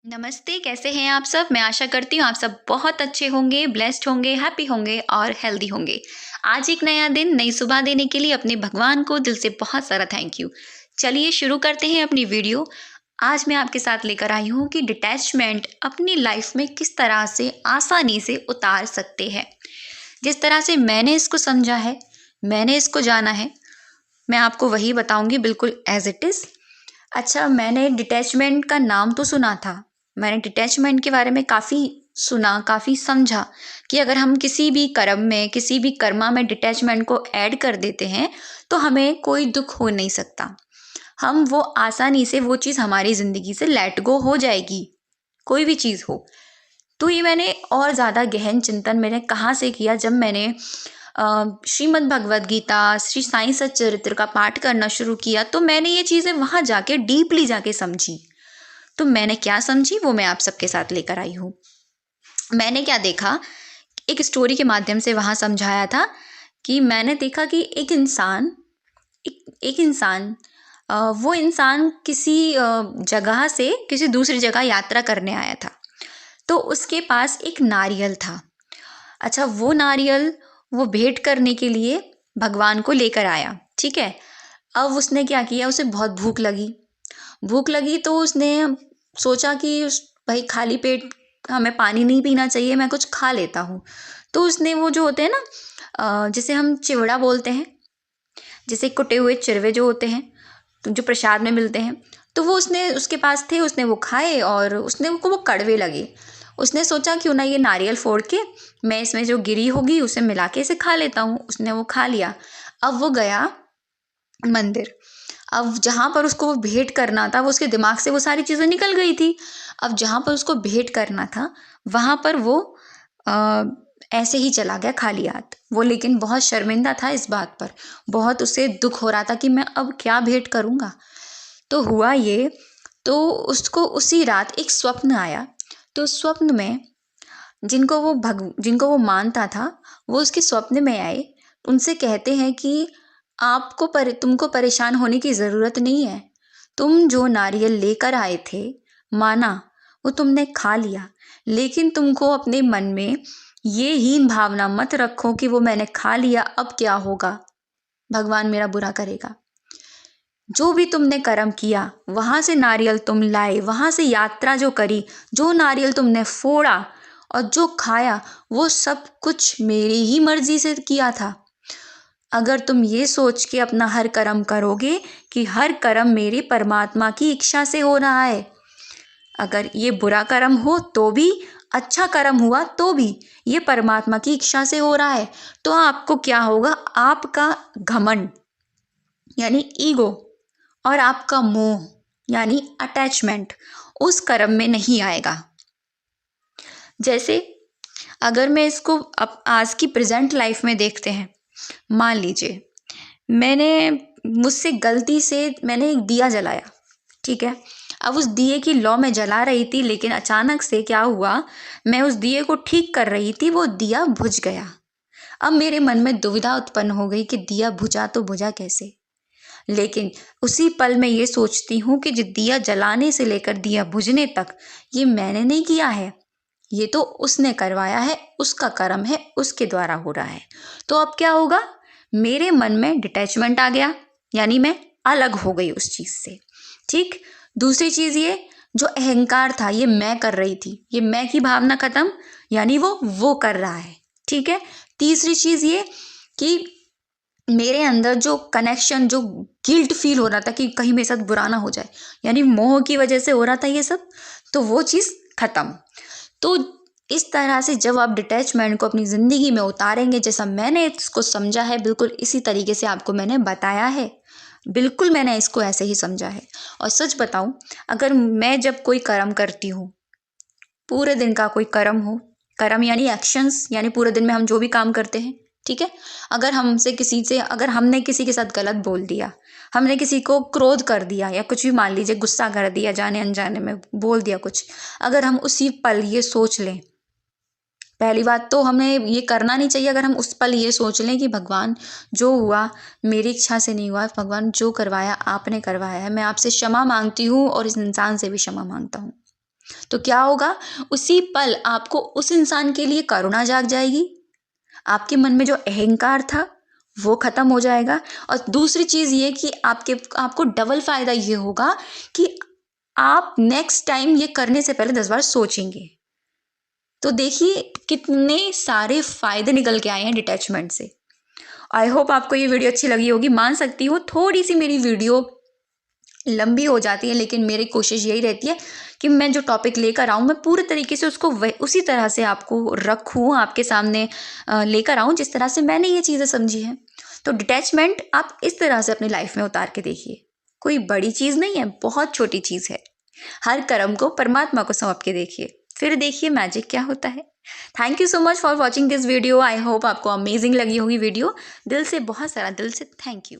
नमस्ते, कैसे हैं आप सब? मैं आशा करती हूँ आप सब बहुत अच्छे होंगे, ब्लेस्ड होंगे, हैप्पी होंगे और हेल्दी होंगे। आज एक नया दिन, नई सुबह देने के लिए अपने भगवान को दिल से बहुत सारा थैंक यू। चलिए शुरू करते हैं अपनी वीडियो। आज मैं आपके साथ लेकर आई हूँ कि डिटैचमेंट अपनी लाइफ में किस तरह से आसानी से उतार सकते हैं। जिस तरह से मैंने इसको समझा है, मैंने इसको जाना है, मैं आपको वही बताऊँगी बिल्कुल एज़ इट इज़। अच्छा, मैंने डिटैचमेंट का नाम तो सुना था। मैंने डिटैचमेंट के बारे में काफ़ी सुना, काफ़ी समझा कि अगर हम किसी भी कर्म में, किसी भी कर्मा में डिटैचमेंट को ऐड कर देते हैं, तो हमें कोई दुःख हो नहीं सकता। हम वो आसानी से वो चीज़ हमारी ज़िंदगी से लेट गो हो जाएगी, कोई भी चीज़ हो। तो ये मैंने और ज़्यादा गहन चिंतन मैंने कहाँ से किया, जब मैंने श्रीमद् भगवद गीता, श्री साईं सच्चरित्र का पाठ करना शुरू किया, तो मैंने ये चीज़ें वहाँ जाके डीपली जाके समझी। तो मैंने क्या समझी वो मैं आप सबके साथ लेकर आई हूँ। मैंने क्या देखा, एक स्टोरी के माध्यम से वहाँ समझाया था कि मैंने देखा कि एक इंसान वो इंसान किसी जगह से किसी दूसरी जगह यात्रा करने आया था। तो उसके पास एक नारियल था। अच्छा, वो नारियल वो भेंट करने के लिए भगवान को लेकर आया, ठीक है। अब उसने क्या किया, उसे बहुत भूख लगी तो उसने सोचा कि भाई खाली पेट हमें पानी नहीं पीना चाहिए, मैं कुछ खा लेता हूँ। तो उसने वो जो होते हैं ना, जिसे हम चिवड़ा बोलते हैं, जैसे कुटे हुए चिरवे जो होते हैं, तो जो प्रसाद में मिलते हैं, तो वो उसने उसके पास थे, उसने वो खाए और उसने को वो कड़वे लगे। उसने सोचा क्यों ना ये नारियल फोड़ के मैं इसमें जो गिरी होगी उसे मिला के इसे खा लेता हूँ। उसने वो खा लिया। अब वो गया मंदिर। अब जहाँ पर उसको वो भेंट करना था, वो उसके दिमाग से वो सारी चीज़ें निकल गई थी। अब जहाँ पर उसको भेंट करना था, वहाँ पर वो ऐसे ही चला गया खाली हाथ। वो लेकिन बहुत शर्मिंदा था इस बात पर, बहुत उसे दुख हो रहा था कि मैं अब क्या भेंट करूँगा। तो हुआ ये, तो उसको उसी रात एक स्वप्न आया। तो स्वप्न में जिनको वो मानता था, वो उसके स्वप्न में आए। उनसे कहते हैं कि तुमको परेशान होने की ज़रूरत नहीं है। तुम जो नारियल लेकर आए थे, माना वो तुमने खा लिया, लेकिन तुमको अपने मन में ये हीन भावना मत रखो कि वो मैंने खा लिया, अब क्या होगा, भगवान मेरा बुरा करेगा। जो भी तुमने कर्म किया, वहाँ से नारियल तुम लाए, वहाँ से यात्रा जो करी, जो नारियल तुमने फोड़ा और जो खाया, वो सब कुछ मेरी ही मर्जी से किया था। अगर तुम ये सोच के अपना हर कर्म करोगे कि हर कर्म मेरे परमात्मा की इच्छा से हो रहा है, अगर ये बुरा कर्म हो तो भी, अच्छा कर्म हुआ तो भी, ये परमात्मा की इच्छा से हो रहा है, तो आपको क्या होगा, आपका घमंड यानी ईगो और आपका मोह यानी अटैचमेंट उस कर्म में नहीं आएगा। जैसे अगर मैं इसको अब आज की प्रेजेंट लाइफ में देखते हैं, मान लीजिए मुझसे गलती से मैंने एक दिया जलाया, ठीक है। अब उस दिए की लौ मैं जला रही थी, लेकिन अचानक से क्या हुआ, मैं उस दिए को ठीक कर रही थी, वो दिया बुझ गया। अब मेरे मन में दुविधा उत्पन्न हो गई कि दिया बुझा तो बुझा कैसे। लेकिन उसी पल मैं ये सोचती हूँ कि जो दिया जलाने से लेकर दिया बुझने तक, ये मैंने नहीं किया है, ये तो उसने करवाया है, उसका कर्म है, उसके द्वारा हो रहा है। तो अब क्या होगा, मेरे मन में डिटैचमेंट आ गया, यानी मैं अलग हो गई उस चीज़ से, ठीक। दूसरी चीज़ ये, जो अहंकार था, ये मैं कर रही थी, ये मैं की भावना खत्म, यानी वो कर रहा है, ठीक है। तीसरी चीज़ ये कि मेरे अंदर जो कनेक्शन, जो गिल्ट फील हो रहा था कि कहीं मेरे साथ बुरा ना हो जाए, यानी मोह की वजह से हो रहा था ये सब, तो वो चीज़ खत्म। तो इस तरह से जब आप डिटैचमेंट को अपनी ज़िंदगी में उतारेंगे, जैसा मैंने इसको समझा है, बिल्कुल इसी तरीके से आपको मैंने बताया है, बिल्कुल मैंने इसको ऐसे ही समझा है। और सच बताऊं, अगर मैं जब कोई कर्म करती हूँ, पूरे दिन का कोई कर्म हो, कर्म यानी एक्शंस, यानी पूरे दिन में हम जो भी काम करते हैं, ठीक है। अगर हमने किसी के साथ गलत बोल दिया, हमने किसी को क्रोध कर दिया, या कुछ भी मान लीजिए गुस्सा कर दिया, जाने अनजाने में बोल दिया कुछ, अगर हम उसी पल ये सोच लें, पहली बात तो हमें ये करना नहीं चाहिए। अगर हम उस पल ये सोच लें कि भगवान जो हुआ मेरी इच्छा से नहीं हुआ, भगवान जो करवाया आपने करवाया है, मैं आपसे क्षमा मांगती हूँ और इस इंसान से भी क्षमा मांगता हूँ। तो क्या होगा, उसी पल आपको उस इंसान के लिए करुणा जाग जाएगी, आपके मन में जो अहंकार था वो खत्म हो जाएगा। और दूसरी चीज़ ये कि आपको डबल फायदा ये होगा कि आप नेक्स्ट टाइम ये करने से पहले 10 बार सोचेंगे। तो देखिए कितने सारे फायदे निकल के आए हैं डिटैचमेंट से। आई होप आपको ये वीडियो अच्छी लगी होगी। मान सकती हूँ थोड़ी सी मेरी वीडियो लंबी हो जाती है, लेकिन मेरी कोशिश यही रहती है कि मैं जो टॉपिक लेकर आऊँ मैं पूरे तरीके से उसको उसी तरह से आपको रखूँ, आपके सामने लेकर आऊँ जिस तरह से मैंने ये चीज़ें समझी हैं। तो डिटैचमेंट आप इस तरह से अपनी लाइफ में उतार के देखिए। कोई बड़ी चीज़ नहीं है, बहुत छोटी चीज़ है। हर कर्म को परमात्मा को सौंप के देखिए, फिर देखिए मैजिक क्या होता है। Thank you so much for watching this video. I hope आपको अमेजिंग लगी होगी वीडियो। दिल से, बहुत सारा दिल से थैंक यू।